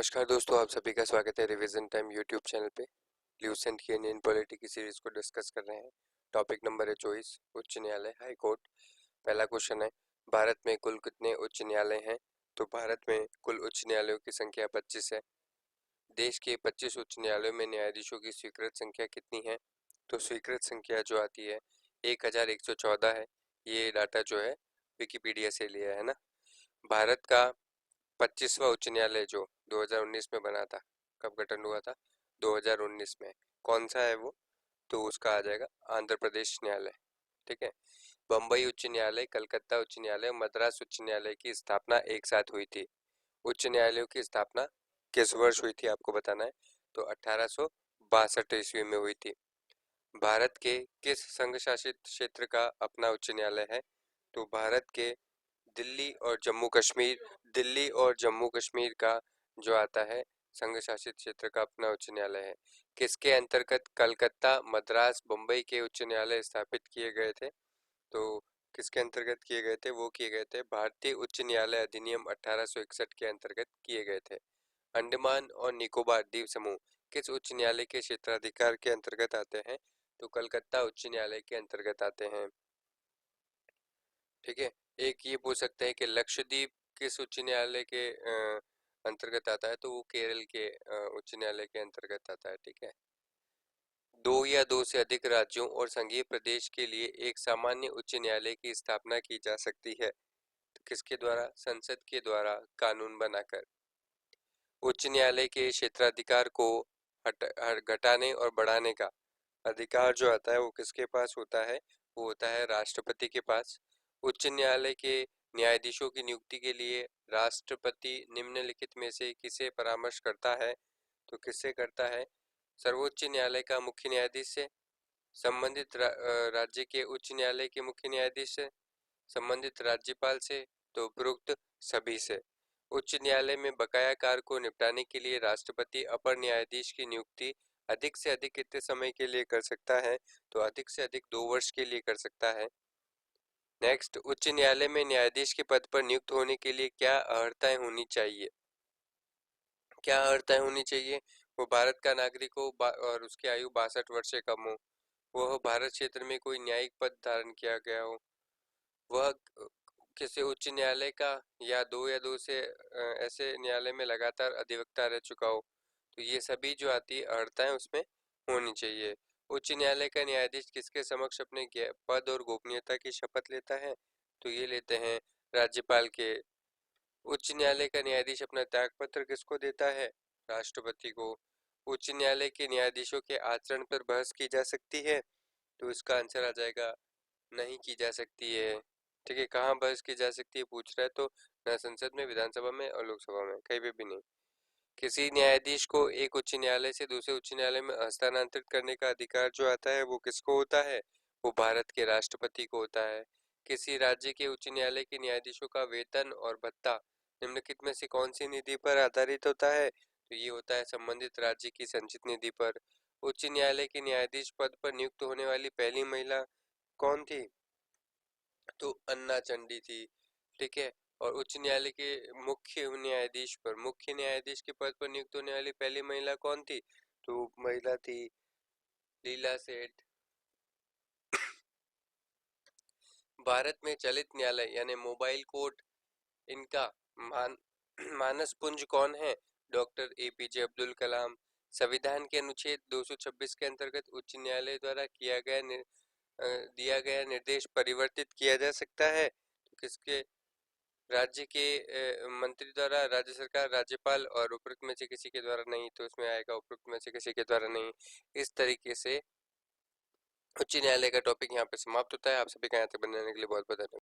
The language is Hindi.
नमस्कार दोस्तों, आप सभी का स्वागत है रिवीजन टाइम यूट्यूब चैनल पे। ल्यूसेंट की इंडियन पॉलिटी की सीरीज को डिस्कस कर रहे हैं। टॉपिक नंबर है 24, उच्च न्यायालय हाई कोर्ट। पहला क्वेश्चन है, भारत में कुल कितने उच्च न्यायालय हैं? तो भारत में कुल उच्च न्यायालयों की संख्या 25 है। देश के 25 उच्च न्यायालयों में न्यायाधीशों की स्वीकृत संख्या कितनी है? तो स्वीकृत संख्या जो आती है 1114 है। ये डाटा जो है विकिपीडिया से लिया है ना। भारत का 25वां उच्च न्यायालय जो 2019 में बना था, कब गठन हुआ था? 2019 में। कौन सा है वो? तो उसका आ जाएगा आंध्र प्रदेश न्यायालय। ठीक है। बम्बई उच्च न्यायालय, कलकत्ता उच्च न्यायालय, मद्रास उच्च न्यायालय की स्थापना एक साथ हुई थी। उच्च न्यायालयों की स्थापना किस वर्ष हुई थी आपको बताना है। तो 1862 ईस्वी में हुई थी। भारत के किस संघ शासित क्षेत्र का अपना उच्च न्यायालय है? तो भारत के दिल्ली और जम्मू कश्मीर का जो आता है संघ शासित क्षेत्र का अपना उच्च न्यायालय है। किसके अंतर्गत कलकत्ता, मद्रास, बम्बई के उच्च न्यायालय स्थापित किए गए थे? तो किसके अंतर्गत किए गए थे? वो किए गए थे भारतीय उच्च न्यायालय अधिनियम 1861 के अंतर्गत किए गए थे। अंडमान और निकोबार द्वीप समूह किस उच्च न्यायालय के क्षेत्राधिकार के अंतर्गत आते हैं? तो कलकत्ता उच्च न्यायालय के अंतर्गत आते हैं। ठीक है। एक ये पूछ सकते हैं कि लक्षद्वीप किस उच्च न्यायालय के अंतर्गत आता है? तो वो केरल के उच्च न्यायालय के अंतर्गत आता है। ठीक है। दो या दो से अधिक राज्यों और संघीय प्रदेश के लिए एक सामान्य उच्च न्यायालय की स्थापना की जा सकती है। तो किसके द्वारा? संसद के द्वारा कानून बनाकर। उच्च न्यायालय के क्षेत्राधिकार को घटाने और बढ़ाने का अधिकार जो आता है वो किसके पास होता है? वो होता है राष्ट्रपति के पास। उच्च न्यायालय के न्यायाधीशों की नियुक्ति के लिए राष्ट्रपति निम्नलिखित में से किसे परामर्श करता है? तो किससे करता है? सर्वोच्च न्यायालय का मुख्य न्यायाधीश से, संबंधित राज्य के उच्च न्यायालय के मुख्य न्यायाधीश से, संबंधित राज्यपाल से, तो उपरोक्त सभी से। उच्च न्यायालय में बकाया कार्य को निपटाने के लिए राष्ट्रपति अपर न्यायाधीश की नियुक्ति अधिक से अधिक कितने समय के लिए कर सकता है? तो अधिक से अधिक 2 वर्ष के लिए कर सकता है। नेक्स्ट, उच्च न्यायालय में न्यायाधीश के पद पर नियुक्त होने के लिए क्या अर्हताएं होनी चाहिए? क्या अर्हताएं होनी चाहिए? वो भारत का नागरिक हो और उसकी आयु 62 वर्ष से कम हो, वह भारत क्षेत्र में कोई न्यायिक पद धारण किया गया हो, वह किसी उच्च न्यायालय का या दो से ऐसे न्यायालय में लगातार अधिवक्ता रह चुका हो। तो ये सभी जो आती है अर्हताएं उसमें होनी चाहिए। उच्च न्यायालय का न्यायाधीश किसके समक्ष अपने पद और गोपनीयता की शपथ लेता है? तो ये लेते हैं राज्यपाल के। उच्च न्यायालय का न्यायाधीश अपना त्यागपत्र किसको देता है? राष्ट्रपति को। उच्च न्यायालय के न्यायाधीशों के आचरण पर बहस की जा सकती है? तो इसका आंसर आ जाएगा नहीं की जा सकती है। ठीक है। कहाँ बहस की जा सकती है पूछ रहा है? तो न संसद में, विधानसभा में और लोकसभा में, कहीं पे भी नहीं। किसी न्यायाधीश को एक उच्च न्यायालय से दूसरे उच्च न्यायालय में हस्तांतरित करने का अधिकार जो आता है वो किसको होता है? वो भारत के राष्ट्रपति को होता है। किसी राज्य के उच्च न्यायालय के न्यायाधीशों का वेतन और भत्ता निम्नलिखित में से कौन सी निधि पर आधारित होता है? तो ये होता है संबंधित राज्य की संचित निधि पर। उच्च न्यायालय के न्यायाधीश पद पर नियुक्त होने वाली पहली महिला कौन थी? तो अन्ना चंडी थी। ठीक है। और उच्च न्यायालय के मुख्य न्यायाधीश के पद पर नियुक्त होने वाली पहली महिला कौन थी? तो महिला थी लीला सेठ। भारत में चलित न्यायालय यानी मोबाइल कोर्ट, इनका मान मानस पुंज कौन है? Doctor APJ Abdul Kalam. संविधान के अनुच्छेद 226 के अंतर्गत उच्च न्यायालय द्वारा दिया गया निर्देश परिवर्तित किया जा सकता है? तो किसके? राज्य के मंत्री द्वारा, राज्य सरकार, राज्यपाल और उपरोक्त में से किसी के द्वारा नहीं। तो इसमें आएगा उपरोक्त में से किसी के द्वारा नहीं। इस तरीके से उच्च न्यायालय का टॉपिक यहाँ पे समाप्त होता है। आप सभी का यहाँ तक बनने के लिए बहुत बहुत धन्यवाद।